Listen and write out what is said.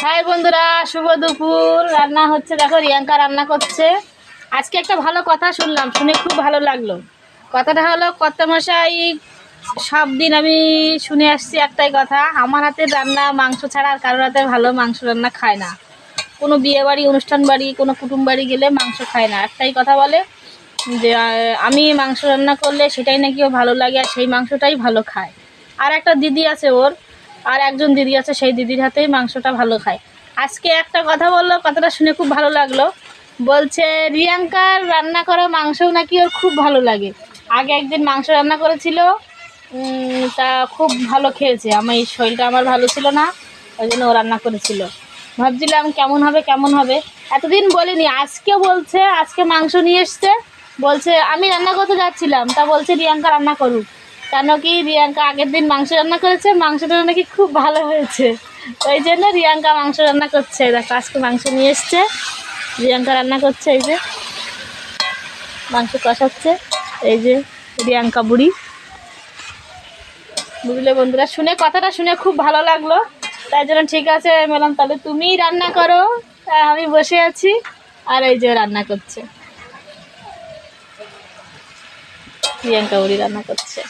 High বন্ধুরা, শুভ দুপুর। রান্না হচ্ছে, দেখো রিয়াঙ্কা রান্না করছে। আজকে একটা ভালো কথা শুনলাম, শুনে খুব ভালো লাগলো। কথাটা হলো, কর্তামশাই সব দিন আমি শুনে আসছি একটাই কথা, আমার হাতের রান্না মাংস ছাড়া আর কারোর হাতে ভালো মাংস রান্না খায় না। কোনো বিয়ে বাড়ি, অনুষ্ঠান বাড়ি, কোনো কুটুম বাড়ি গেলে মাংস খায় না। একটাই কথা বলে যে আমি মাংস রান্না করলে সেটাই নাকি ও ভালো লাগে, আর সেই মাংসটাই ভালো খায়। আর একটা দিদি আছে ওর, আর একজন দিদি আছে, সেই দিদির হাতেই মাংসটা ভালো খায়। আজকে একটা কথা বললো, কথাটা শুনে খুব ভালো লাগলো। বলছে রিয়াঙ্কার রান্না করা মাংসও নাকি ওর খুব ভালো লাগে। আগে একদিন মাংস রান্না করেছিল, তা খুব ভালো খেয়েছে। আমার এই শরীরটা আমার ভালো ছিল না, ওই জন্য ও রান্না করেছিল। ভাবছিলাম কেমন হবে কেমন হবে, এতদিন বলিনি, আজকে বলছে, আজকে মাংস নিয়ে এসছে। বলছে আমি রান্না করতে যাচ্ছিলাম, তা বলছে রিয়াঙ্কা রান্না করুক। কেন কি, রিয়াঙ্কা আগের দিন মাংস রান্না করেছে, মাংসটা নাকি খুব ভালো হয়েছে, ওই জন্য রিয়াঙ্কা মাংস রান্না করছে। দেখো আজকে মাংস নিয়ে এসছে, রিয়াঙ্কা রান্না করছে। এই যে মাংস কষাচ্ছে, এই যে রিয়াঙ্কা বুড়ি। বুঝলে বন্ধুরা, শুনে কথাটা শুনে খুব ভালো লাগলো, তাই জন্য ঠিক আছে বললাম তাহলে তুমিই রান্না করো। আমি বসে আছি, আর এই যে রান্না করছে, প্রিয়াঙ্কা বুড়ি রান্না করছে।